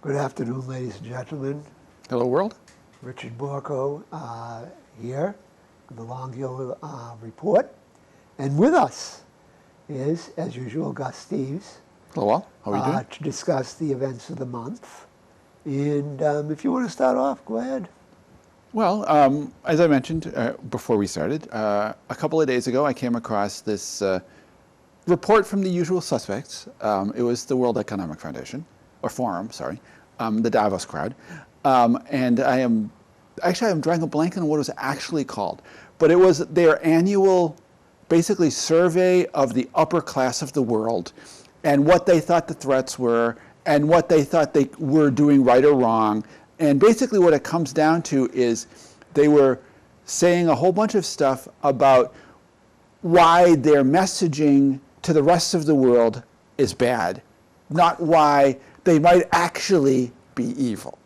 Good afternoon, ladies and gentlemen. Hello, world. Richard Borco here, the Long Hill Report. And with us is, as usual, Gus Steeves. Hello, all. How are you doing? To discuss the events of the month. And if you want to start off, go ahead. Well, as I mentioned before we started, a couple of days ago I came across this report from the usual suspects. It was the World Economic Foundation, or Forum, sorry, the Davos crowd. And I'm drawing a blank on what it was actually called. But it was their annual, basically, survey of the upper class of the world and what they thought the threats were and what they thought they were doing right or wrong. And basically what it comes down to is they were saying a whole bunch of stuff about why their messaging to the rest of the world is bad, not why they might actually be evil.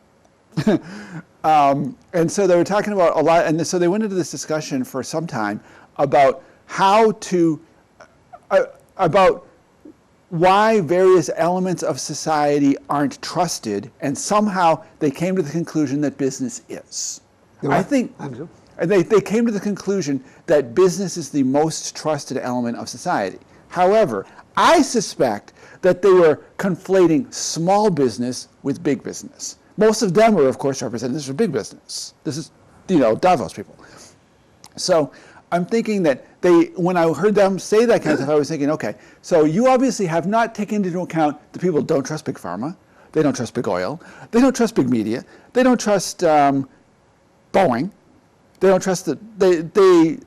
And so they were talking about a lot, and so they went into this discussion for some time about how to, about why various elements of society aren't trusted, and somehow they came to the conclusion that business is. I think they came to the conclusion that business is the most trusted element of society. However, I suspect that they were conflating small business with big business. Most of them are, of course, representatives of big business. This is, Davos people. So I'm thinking that when I heard them say that kind of stuff, I was thinking, okay, so you obviously have not taken into account the people who don't trust big pharma, they don't trust big oil, they don't trust big media, they don't trust Boeing, they don't trust they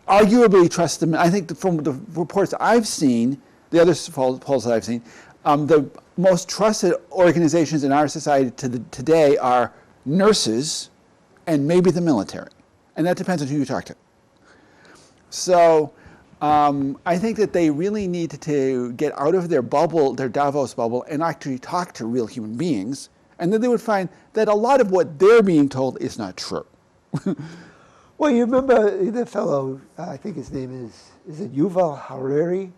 arguably trust them. I think from the reports I've seen, the other polls that I've seen, the most trusted organizations in our society today are nurses and maybe the military. And that depends on who you talk to. So I think that they really need to get out of their bubble, their Davos bubble, and actually talk to real human beings. And then they would find that a lot of what they're being told is not true. Well, you remember the fellow, I think his name is it Yuval Harari?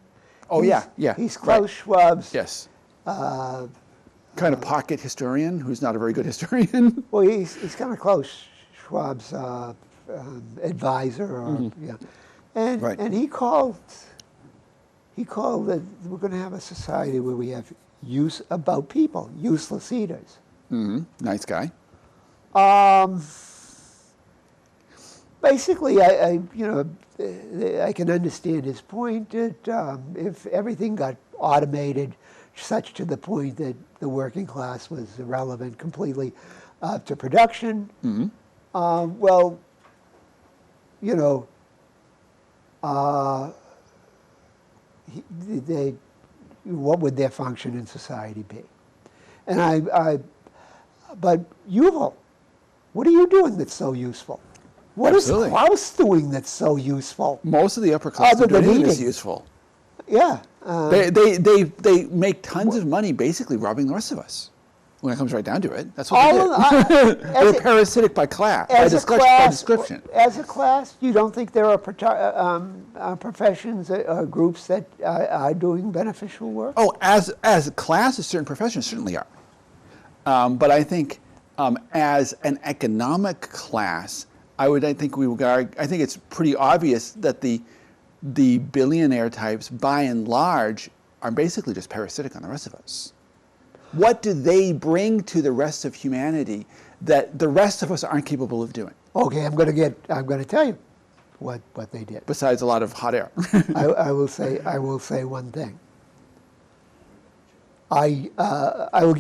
Oh, yeah. He's Klaus Schwab's. Yes. Kind of pocket historian who's not a very good historian. Well, he's kind of Klaus Schwab's advisor. Or, yeah. And he called that we're going to have a society where we have use about people, useless eaters. Mm-hmm. Nice guy. Basically, I can understand his point that if everything got automated, such to the point that the working class was irrelevant completely to production, well, what would their function in society be? And but Yuval, what are you doing that's so useful? What Absolutely. is Klaus doing that's so useful? Most of the upper class are doing anything that's useful. Yeah. They make tons of money basically robbing the rest of us. When it comes right down to it, that's what they do. They're parasitic by class, by description. As a class, you don't think there are professions or groups that are doing beneficial work? Oh, as a class, certain professions certainly are. But I think as an economic class, I think it's pretty obvious that the billionaire types, by and large, are basically just parasitic on the rest of us. What do they bring to the rest of humanity that the rest of us aren't capable of doing? Okay, I'm going to tell you what they did. Besides a lot of hot air. I will say one thing. I will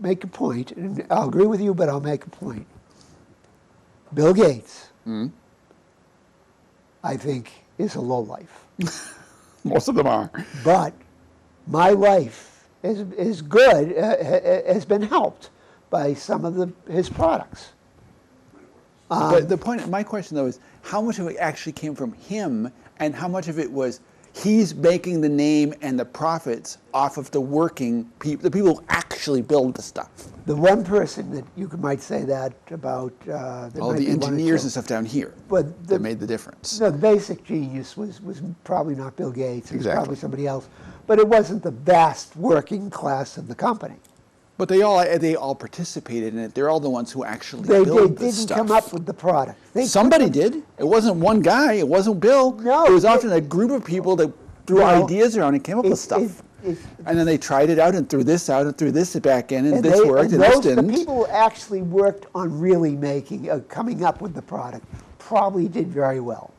make a point, and I'll agree with you, but I'll make a point. Bill Gates, I think, is a lowlife. Most of them are. But my life is good, has been helped by some of his products. But my question though is, how much of it actually came from him, and how much of it was he's making the name and the profits off of the working people, the people who actually build the stuff? The one person that you might say that about... all the engineers and stuff down here that made the difference. No, the basic genius was probably not Bill Gates. It was Exactly. probably somebody else. But it wasn't the vast working class of the company. But they all participated in it. They're all the ones who actually They build the didn't stuff. come up with the product. Somebody did. It wasn't one guy. It wasn't Bill. No, it was often a group of people that threw ideas around and came up with stuff. And then they tried it out and threw this out and threw this back in, and this worked and this didn't. The people who actually worked on really coming up with the product probably did very well.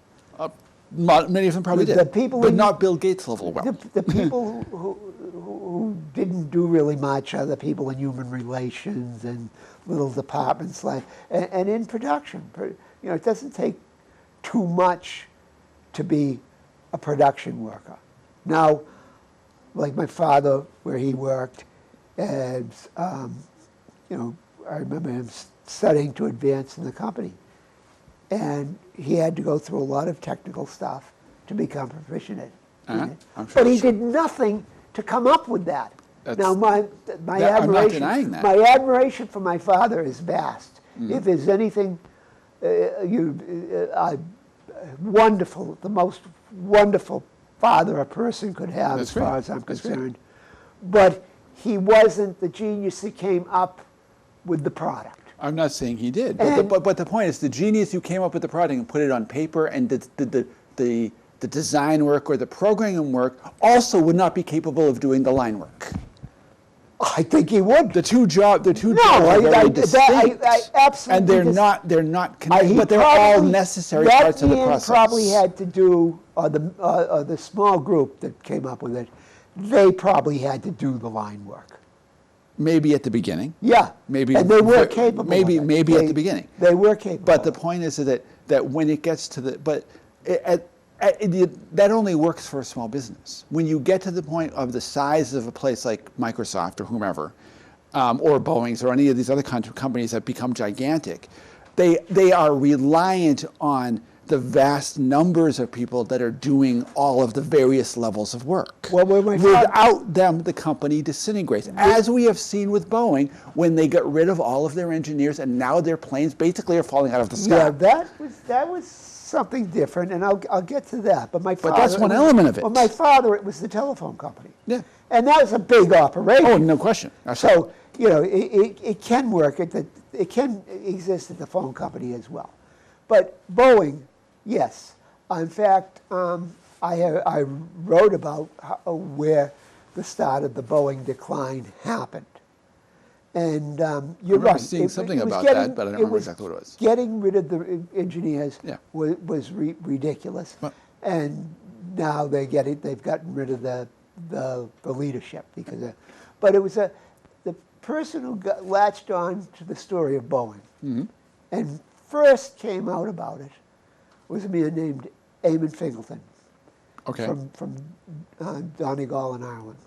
Many of them probably did, but not Bill Gates level well. The people who didn't do really much are the people in human relations and little departments and in production. It doesn't take too much to be a production worker. Now, like my father, where he worked, and I remember him studying to advance in the company, and he had to go through a lot of technical stuff to become proficient in it. But he did nothing to come up with that. Now, my admiration, I'm not denying that. my admiration for my father is vast. If there's anything, wonderful, the most wonderful father a person could have, as far as I'm concerned. But he wasn't the genius that came up with the product. I'm not saying he did, but the point is, the genius who came up with the product and put it on paper and did the design work or the programming work also would not be capable of doing the line work. I think he would. The two jobs are very distinct, I absolutely. And they're not connected, but they're all necessary parts of the process. Probably had to do, or the small group that came up with it, they probably had to do the line work. Maybe at the beginning. Yeah. Maybe. And they were capable. Maybe at the beginning. They were capable. But the point is that when it gets to that only works for a small business. When you get to the point of the size of a place like Microsoft or whomever, or Boeing's or any of these other companies that become gigantic, they are reliant on the vast numbers of people that are doing all of the various levels of work. Well, without them, the company disintegrates, as we have seen with Boeing when they got rid of all of their engineers, and now their planes basically are falling out of the sky. Yeah, that was something different, and I'll get to that. But that's one element of it. Well, my father, it was the telephone company. Yeah. And that was a big operation. Oh, no question. So, it can work. It can exist at the phone company as well. But Boeing, yes. In fact, I wrote about where the start of the Boeing decline happened. And you're right. Seeing something about that, but I don't remember exactly what it was. Getting rid of the engineers was ridiculous, and now they've gotten rid of the leadership but it was the person who latched on to the story of Boeing, and first came out about it was a man named Eamon Fingleton, from Donegal in Ireland.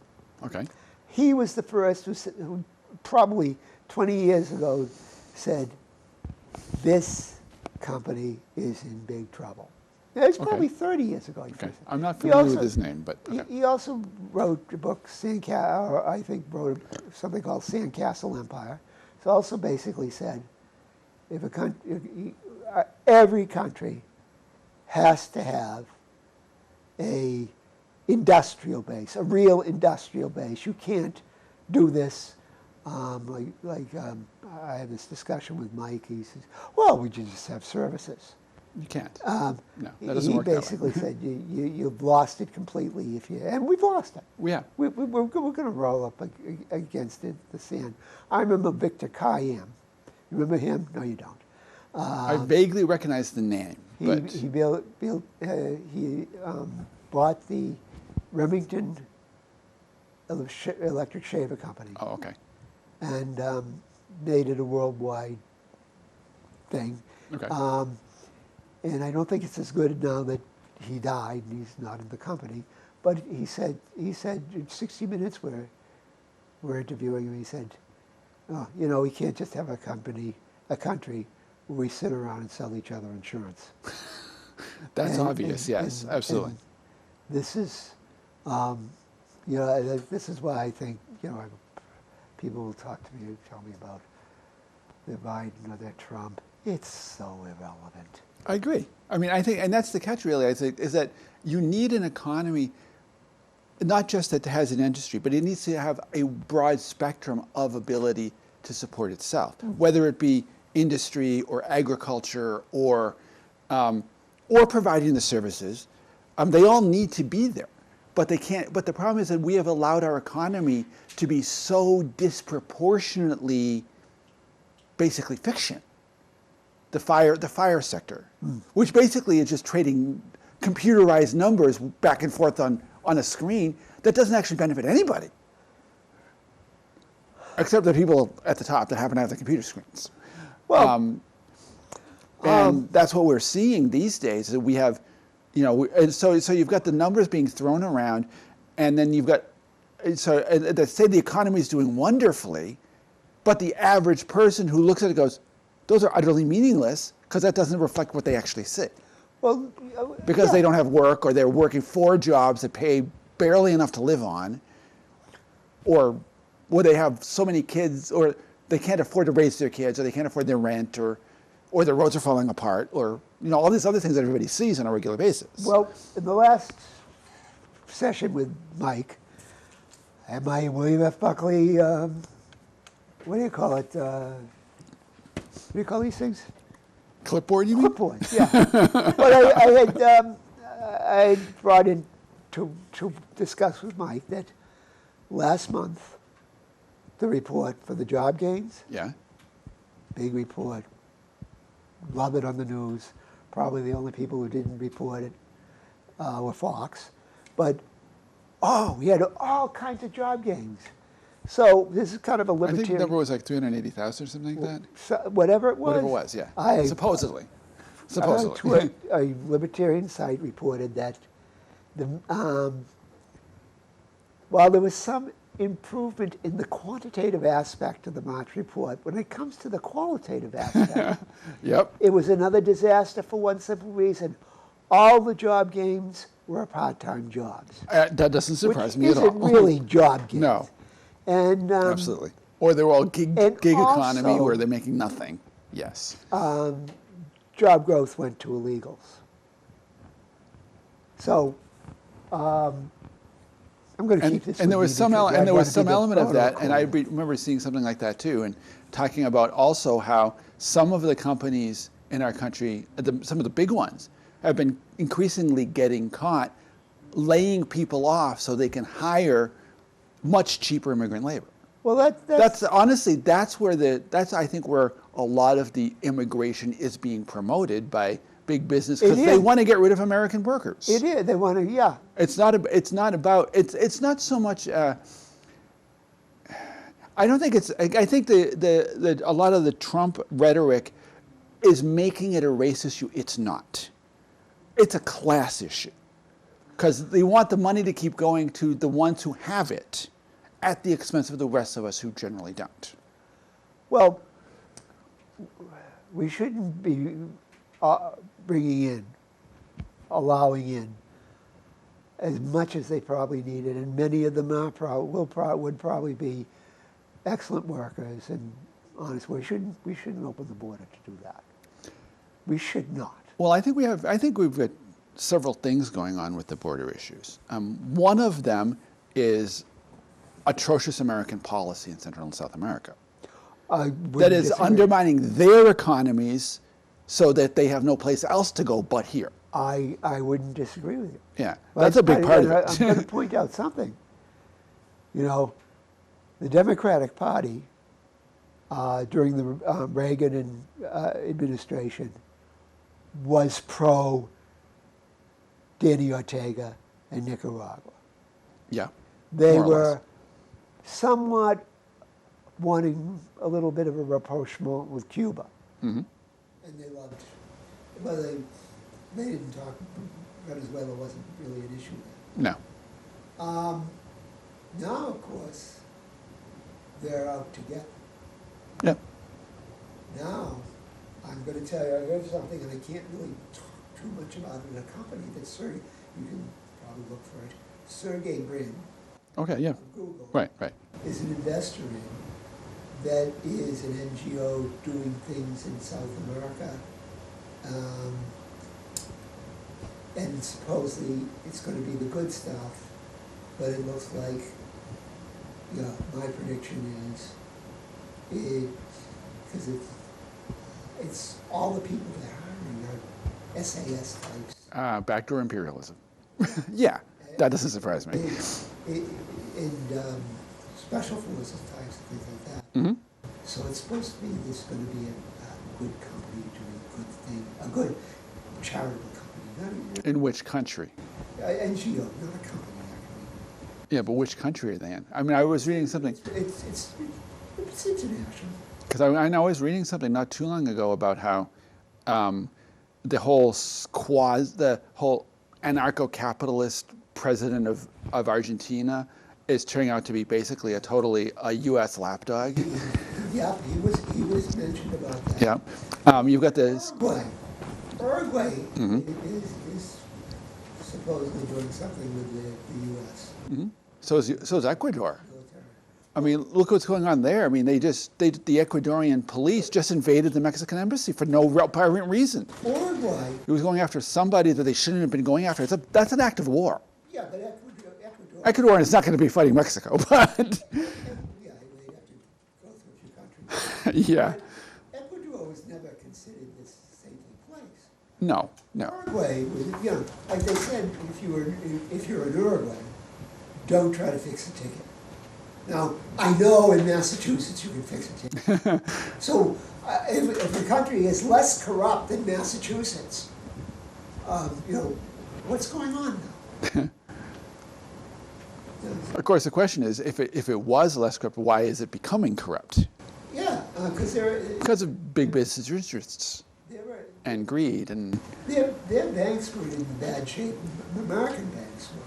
Okay. He was the first who probably 20 years ago said, this company is in big trouble. Now, it's probably 30 years ago. Okay. I'm not familiar with his name, but he also wrote a book, I think wrote something called Sandcastle Empire. It also basically said, if every country has to have a industrial base, a real industrial base. You can't do this. I had this discussion with Mike. He says, "Well, we just have services." You can't. No, that doesn't work. He basically said you've lost it completely and we've lost it. Yeah. We're going to roll up against the sand. I remember Victor Kayyem. You remember him? No, you don't. I vaguely recognize the name, but he bought the Remington Electric Shaver Company. Oh, okay. And made it a worldwide thing. Okay. And I don't think it's as good now that he died and he's not in the company. But he said in 60 Minutes we're interviewing him. He said, "Oh, we can't just have a country where we sit around and sell each other insurance." That's obvious. Yes, absolutely. And this is, this is why I think people will talk to me and tell me about their Biden or their Trump. It's so irrelevant. I agree. I mean, I think, and that's the catch really, I think, is that you need an economy. not just that it has an industry, but it needs to have a broad spectrum of ability to support itself, whether it be industry or agriculture or providing the services. They all need to be there, but they can't. But the problem is that we have allowed our economy to be so disproportionately, basically fiction. The fire sector, which basically is just trading computerized numbers back and forth on a screen that doesn't actually benefit anybody, except the people at the top that happen to have the computer screens. Well, and that's what we're seeing these days. That we have, and so you've got the numbers being thrown around, and then you've got, they say the economy is doing wonderfully, but the average person who looks at it goes, those are utterly meaningless because that doesn't reflect what they actually say. well, Because yeah. they don't have work, or they're working 4 jobs that pay barely enough to live on, or they have so many kids, or they can't afford to raise their kids, or they can't afford their rent, or the roads are falling apart, or all these other things that everybody sees on a regular basis. Well, in the last session with Mike, and my William F. Buckley, what do you call it? What do you call these things? Clipboard, you mean? Clipboard, yeah. But I had brought in to discuss with Mike that last month, the report for the job gains, Yeah. big report, love it on the news. Probably the only people who didn't report it were Fox. But, we had all kinds of job gains. So this is kind of a I think libertarian. the number was like 380,000 or something like that. So, whatever it was. Whatever it was, yeah. Supposedly. A libertarian site reported that while there was some improvement in the quantitative aspect of the March report, when it comes to the qualitative aspect, Yep. it was another disaster for one simple reason. All the job gains were part-time jobs. That doesn't surprise me which at all. isn't really job gains. No. And Absolutely. Or they're all gig and economy also- where they're making nothing. Yes. job growth went to illegals. So I'm going to keep this. And there with was me some because and there I'd was want to some be the element of that, and I protocol. remember seeing something like that too, and talking about also how some of the companies in our country, some of the big ones, have been increasingly getting caught laying people off so they can hire much cheaper immigrant labor. Well, That's honestly that's I think where a lot of the immigration is being promoted by big business because It they is. want to get rid of American workers. it is. They want to, yeah. It's not so much. I don't think it's. I think a lot of the Trump rhetoric is making it a race issue. It's not. It's a class issue because they want the money to keep going to the ones who have it, at the expense of the rest of us who generally don't. Well, we shouldn't be bringing in, allowing in, as much as they probably need it, and many of them would probably be excellent workers and honest. We shouldn't open the border to do that. We should not. Well, I think we've got several things going on with the border issues. One of them is atrocious American policy in Central and South America. That is undermining their economies so that they have no place else to go but here. I wouldn't disagree with you. Yeah, that's a big part of it. I'm going to point out something. You know, the Democratic Party during the Reagan administration was pro Danny Ortega and Nicaragua. Yeah, They more or were less. somewhat wanting a little bit of a rapprochement with Cuba. Mm-hmm. And they loved, well, they didn't talk, Venezuela wasn't really an issue then. No. Now, of course, they're out to get them. Yep. Now, I'm going to tell you, I heard something, and I can't really talk too much about it in a company that you can probably look for it, Sergey Brin Okay. Yeah. of Google Right. is an investor in that is an NGO doing things in South America. And supposedly it's going to be the good stuff, but it looks like, my prediction is, because it's all the people that are hiring are SAS types. Backdoor imperialism. Yeah, that doesn't surprise me. And special forces types and things like that. Mm-hmm. So it's supposed to be going to be a good company doing a good thing, a good charitable company. In which country? NGO, not a company actually. Yeah, but which country are they in? I mean, I was reading something. It's international. Because I know I was reading something not too long ago about how the whole anarcho-capitalist president of Argentina is turning out to be basically a U.S. lapdog. Yeah, he was mentioned about that. Yeah, you've got this. Uruguay Mm-hmm. is supposedly doing something with the U.S. Mm-hmm. So is Ecuador. I mean, look what's going on there. I mean, the Ecuadorian police just invaded the Mexican embassy for no apparent reason. Uruguay. It was going after somebody that they shouldn't have been going after. That's an act of war. Yeah, but Ecuador is not going to be fighting Mexico, but yeah, they have to go through a few countries. yeah. But Ecuador was never considered this safety place. No. Uruguay was, like they said, if you're in Uruguay, don't try to fix a ticket. Now, I know in Massachusetts you can fix a ticket. So, if the country is less corrupt than Massachusetts, what's going on now? Of course, the question is, if it was less corrupt, why is it becoming corrupt? Yeah, Because of big business interests and greed and. Their banks were in bad shape. American banks were.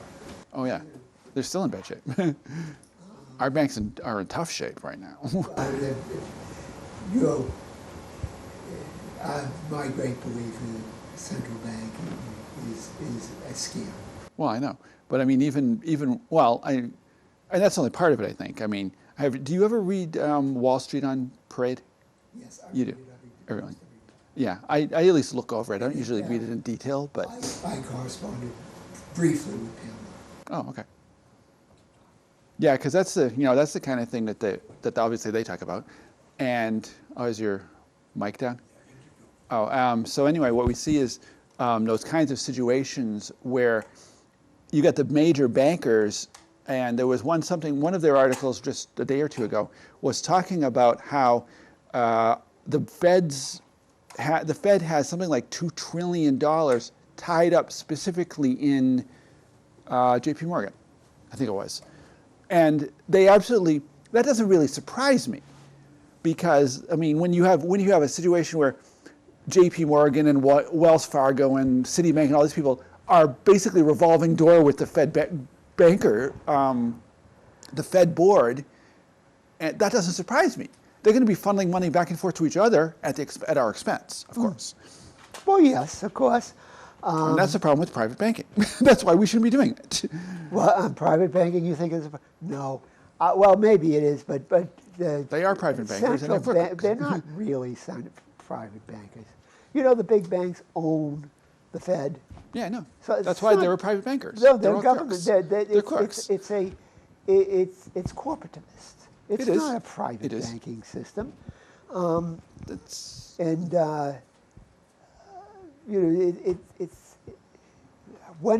Oh yeah, they're still in bad shape. Our banks are in tough shape right now. My great belief in the central bank is a scam. Well, I know, but I mean, even and that's only part of it. I think. I mean, do you ever read Wall Street on Parade? Yes, you do. Everyone. Yeah, I at least look over it. I don't usually read it in detail, but I corresponded briefly with Pamela. Oh, okay. Yeah, because that's the kind of thing that obviously they talk about. And is your mic down? Oh, so anyway, what we see is those kinds of situations where you got the major bankers, and there was one of their articles just a day or two ago was talking about how the Fed has something like $2 trillion tied up specifically in J.P. Morgan, I think it was. And that doesn't really surprise me, because I mean, when you have a situation where J.P. Morgan and Wells Fargo and Citibank and all these people are basically revolving door with the Fed banker, the Fed board, and that doesn't surprise me. They're going to be funneling money back and forth to each other at our expense, of course. Well, yes, of course. And that's the problem with private banking. That's why we shouldn't be doing it. Well, private banking, you think is no? Well, maybe it is, but they are private bankers, and they're not really private bankers. The big banks own the Fed. Yeah, I know. So that's why they were private bankers. No, they're government. They're crooks. It's corporativist. It's not a private banking system. When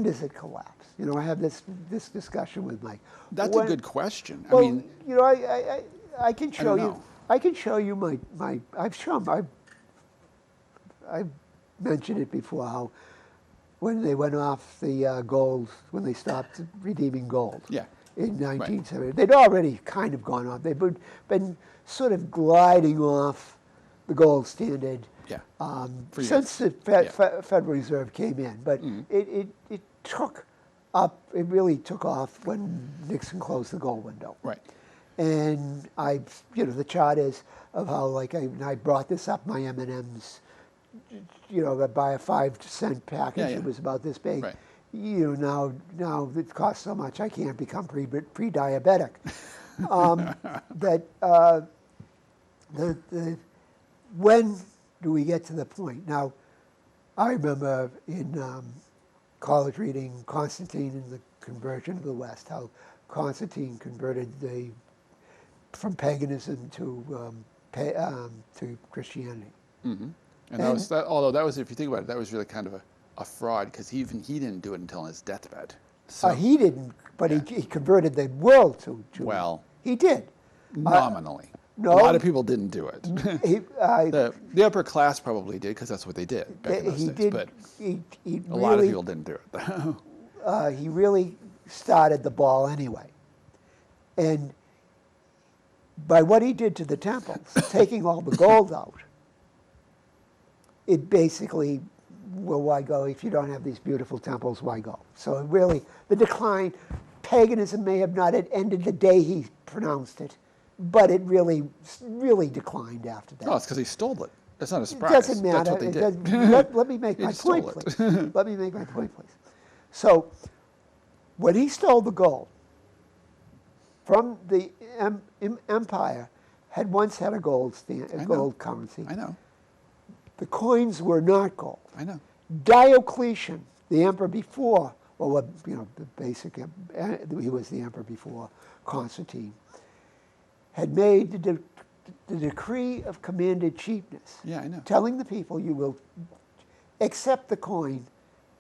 does it collapse? I have this discussion with Mike. That's a good question. Well, I mean, I can show you. I can show you my. I've mentioned it before how when they went off the gold, when they stopped redeeming gold. Yeah. In 1970, they'd already kind of gone off. They'd been sort of gliding off the gold standard. Yeah. Since the Federal Reserve came in, but it took up. It really took off when Nixon closed the gold window. Right. And the chart is of how I brought this up, my M&Ms. That buy a 5-cent package. It was about this big. Right. Now it costs so much I can't become pre-diabetic. When do we get to the point? Now, I remember in college reading Constantine and the Conversion of the West, how Constantine converted from paganism to Christianity. Mm-hmm. And that was that. Although that was, if you think about it, that was really kind of a fraud, because he didn't do it until on his deathbed. So He didn't, but yeah. he converted the world to Well, he did. nominally. No. A lot of people didn't do it. He, The upper class probably did, because that's what they did back in those he days. did. But He a lot of really, people didn't do it. he really started the ball anyway, and by what he did to the temples, taking all the gold out, it basically, well, why go if you don't have these beautiful temples? Why go? So it really, the decline, paganism may have not had ended the day he pronounced it, but it really declined after that. Oh, it's because he stole it. That's not a It surprise. doesn't matter. That's what they It did. doesn't- let me make He my stole point, it. please. Let me make my point, please. So, when he stole the gold from the empire, had once had a gold currency. I know. The coins were not gold. I know. Diocletian, the emperor before, well, the basic, he was the emperor before Constantine, had made the decree of commanded cheapness. Yeah, I know. Telling the people you will accept the coin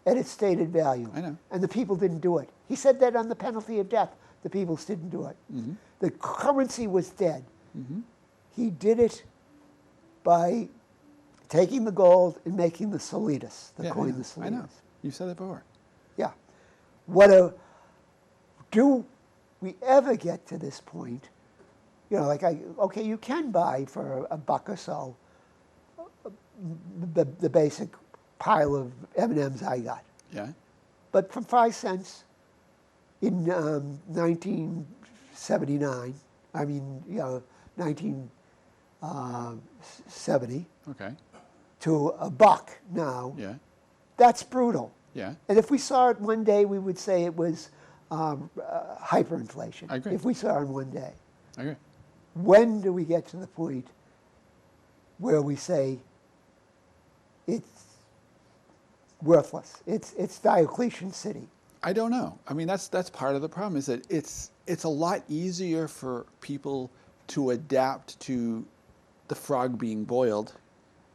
at its stated value. I know. And the people didn't do it. He said that on the penalty of death. The people didn't do it. Mm-hmm. The currency was dead. Mm-hmm. He did it by taking the gold and making the solidas, the Yeah, coin, I know. the solidas. I know. You said that before. Yeah. Do we ever get to this point? Like okay, you can buy for $1 or so the basic pile of M&Ms I got. Yeah. But from 5 cents in 1979, 1970, Okay. to $1 now, Yeah. that's brutal. Yeah. And if we saw it one day, we would say it was hyperinflation. I agree. If we saw it in one day. I agree. When do we get to the point where we say it's worthless? It's Diocletian City. I don't know. I mean, that's part of the problem, is that it's a lot easier for people to adapt to the frog being boiled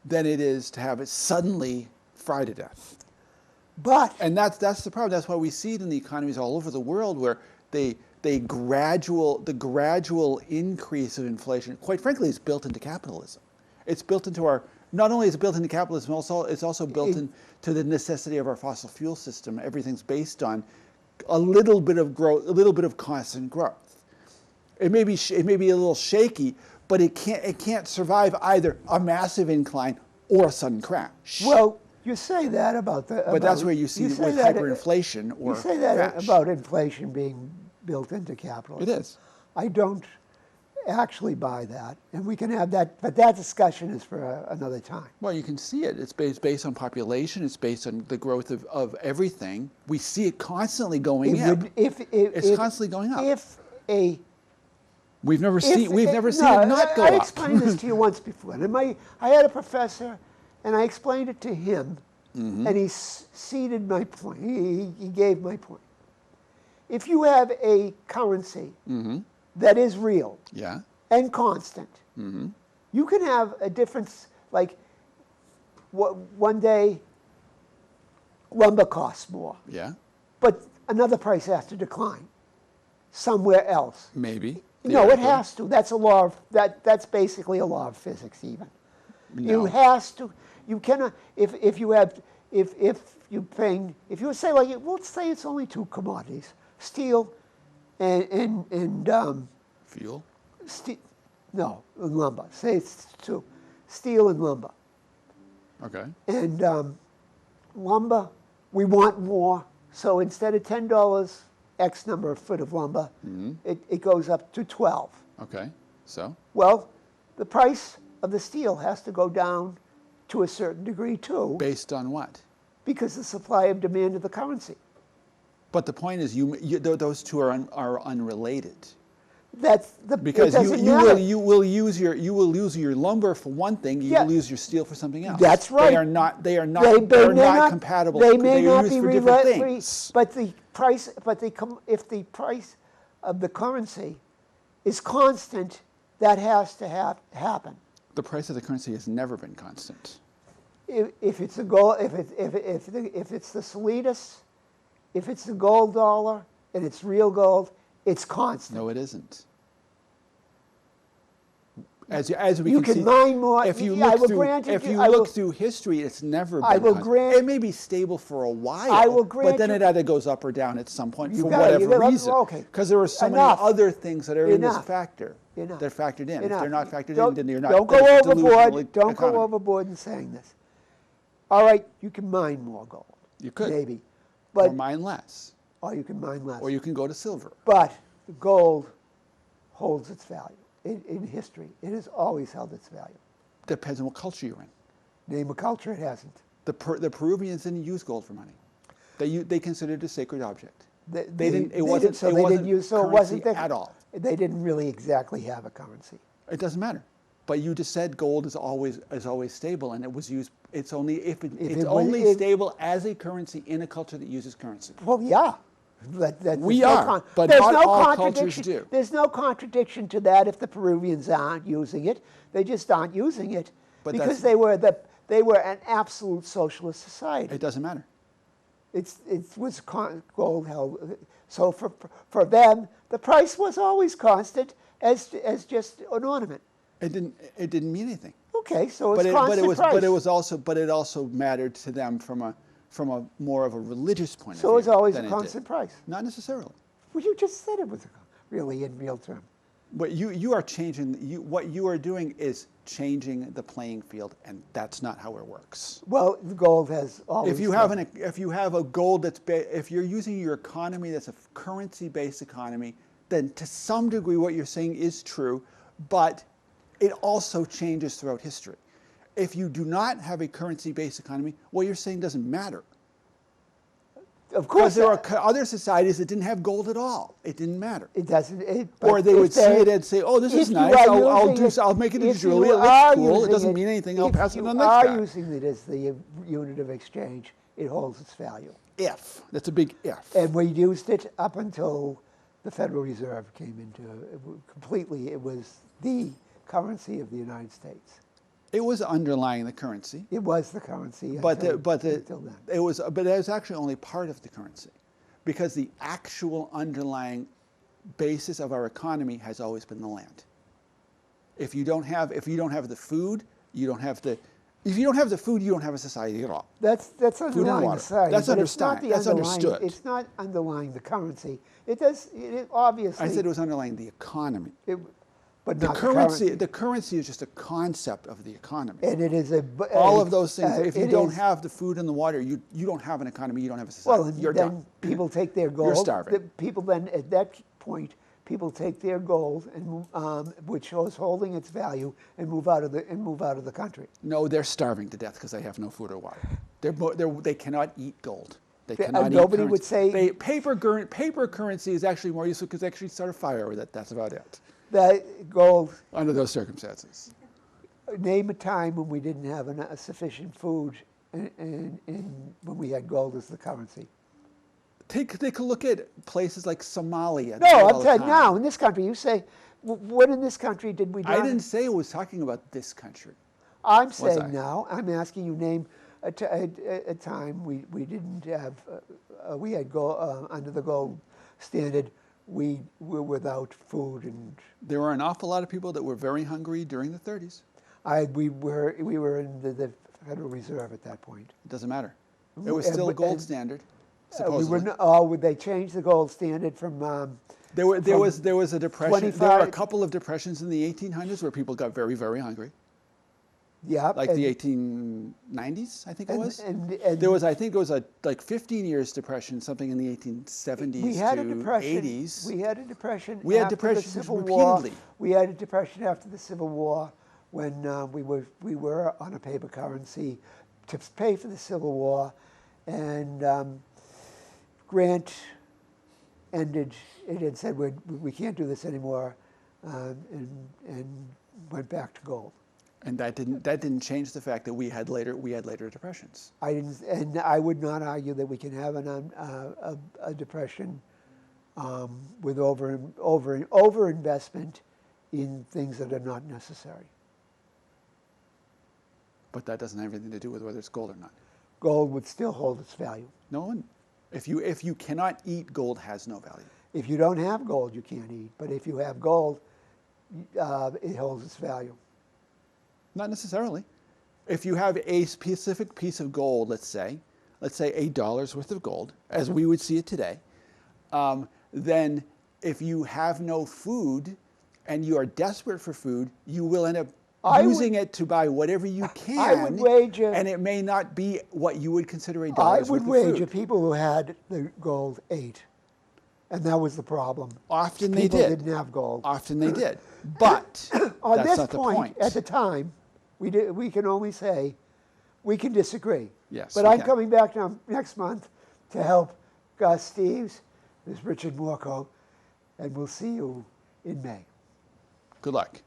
than it is to have it suddenly fried to death. But And that's the problem. That's why we see it in the economies all over the world, where the gradual increase of inflation, quite frankly, is built into capitalism. It's built into not only is it built into capitalism, it's also built into the necessity of our fossil fuel system. Everything's based on a little bit of growth, a little bit of constant growth. It may be a little shaky, but it can't survive either a massive incline or a sudden crash. well, you say that about the. But that's where you see with hyperinflation or You say that crash. about inflation being built into capitalism. It is. I don't actually buy that, and we can have that. But that discussion is for another time. Well, you can see it. It's based on population. It's based on the growth of everything. We see it constantly going up. It's constantly going up. We've never seen it not go I up. explained this to you once before. And I had a professor, and I explained it to him, Mm-hmm. and he ceded my point. He gave my point. If you have a currency that is real Yeah. and constant, you can have a difference. Like one day, lumber costs more, Yeah. but another price has to decline somewhere else. Maybe. No, it Theoretically. has to. That's a law of that's basically a law of physics. Even No. you has to. You cannot if you say like let's say it's only 2 commodities, steel and Fuel. lumber. Say it's 2, steel and lumber. Okay. And lumber, we want more. So instead of $10, X number of foot of lumber, it goes up to 12. Okay. So. Well, the price of the steel has to go down to a certain degree too, Based on what? because the supply and demand of the currency. But the point is, those two are unrelated. That's the Because it doesn't matter. you will use your lumber for one thing. You Yeah. will use your steel for something else. That's right. They are not They may not compatible. They may are not used be for different things. but the price, if the price of the currency is constant, that has to happen. The price of the currency has never been constant. If it's a gold, if it's the Salinas, if it's the gold dollar and it's real gold, it's constant. No, it isn't. As we You can can see, mine more. if you Yeah, I look will through, grant you- if you I will- look through history, it's never been I will constant. grant- It may be stable for a while. I will but grant then you- it either goes up or down at some point You for got it. whatever reason. Okay. Because there are so Enough. many other things that are in this Enough. factor. Enough. They're factored in. If Enough. they're not factored Don't- in, then you're not. Don't then go it's a delusional overboard. Don't economy. go overboard in saying this. All right, you can mine more gold. You could. Maybe, Or but mine less. or you can mine less. Or you can go to silver. But the gold holds its value in history. It has always held its value. Depends on what culture you're in. Name a culture, it hasn't. The Peruvians didn't use gold for money. They considered it a sacred object. They didn't. It they wasn't. didn't- so it they wasn't didn't use. So it currency wasn't the, at all. They didn't really exactly have a currency. It doesn't matter. But you just said gold is always stable, and it was used. It's only it's it was- only if- stable as a currency in a culture that uses currency. Well, yeah. We are, but not all cultures do. There's no contradiction to that if the Peruvians aren't using it. They just aren't using it But because that's- they were an absolute socialist society. It doesn't matter. It was gold held. So for them, the price was always constant as just an ornament. It didn't mean anything. Okay, so it's But constant price. it also mattered to them from a more of a religious point of view. So it's always than a it did. constant price. Not necessarily. Well, you just said it was really in real terms. But you are changing. What you are doing is changing the playing field, and that's not how it works. Well, the gold has always. If you have a gold if you're using your economy that's a currency-based economy, then to some degree what you're saying is true, but it also changes throughout history. If you do not have a currency-based economy, what you're saying doesn't matter. Of Because course, there are other societies that didn't have gold at all. It didn't matter. it doesn't. Or but they if would see it and say, "Oh, this is if you nice. are I'll make it a if you jewelry. It are looks cool. It using doesn't mean anything. I'll pass it on to the next If guy." you are using it as the unit of exchange, it holds its value. If that's a big if. And we used it up until the Federal Reserve came into completely. It was the currency of the United States. It was underlying the currency, It was the currency. but until then. it was actually only part of the currency, because the actual underlying basis of our economy has always been the land. If you don't have the food, you don't have the. If you don't have the food, you don't have a society at all. That's and underlying water. society. That's but it's not understand- the that's underlying- understood. It's not underlying the currency. It obviously. I said it was underlying the economy. But The not currency, the currency is just a concept of the economy. And it is a. All of those things. If you it don't is- have the food and the water, you don't have an economy. You don't have a society. Well, and You're then done. people take their gold. starving. People then, at that point, people take their gold and which was holding its value and move out of the country. No, they're starving to death because they have no food or water. They cannot eat gold. They cannot eat nobody currency. would say- paper currency is actually more useful because they actually start a fire with it. That's about it. That gold. Under those circumstances. Name a time when we didn't have sufficient food, and when we had gold as the currency. Take a look at places like Somalia. No, all I'm the saying time. now in this country. You say, when in this country did we? I not- didn't say I was talking about this country. I'm I? saying now. I'm asking you name a time we didn't have. We had gold under the gold standard. We were without food, and There were an awful lot of people that were very hungry during the 30s. we were in the Federal Reserve at that point. It doesn't matter. It was still a gold And- standard, We supposedly. were. Would they change the gold standard from? There was a depression. There were a 25 couple of depressions in the 1800s where people got very, very hungry. Yeah, Like and- the 1890s, I think it and- was. and- I think it was a 15 years depression, something in the 1870s we had a to depression. 80s. We had a depression. We had after depressions the Civil War. repeatedly. We had a depression after the Civil War when we were on a paper currency to pay for the Civil War, and Grant ended, it had said we can't do this anymore, and went back to gold. And that didn't change the fact that we had later depressions. I didn't, and I would not argue that we can have a depression with over investment in things that are not necessary. But that doesn't have anything to do with whether it's gold or not. Gold would still hold its value. No one, if you cannot eat, gold has no value. If you don't have gold, you can't eat. But if you have gold, it holds its value. Not necessarily. If you have a specific piece of gold, let's say $8 worth of gold, as we would see it today, then if you have no food and you are desperate for food, you will end up using it to buy whatever you can. I would wager, and it may not be what you would consider $8 worth of food. I would wager people who had the gold ate, and that was the problem. Often they People did. didn't have gold. Often they did, but On that's this not point, the point. at the time, we can only say we can disagree. Yes, but we I'm can. coming back next month to help Gus Steeves, there's Richard Morco, and we'll see you in May. Good luck.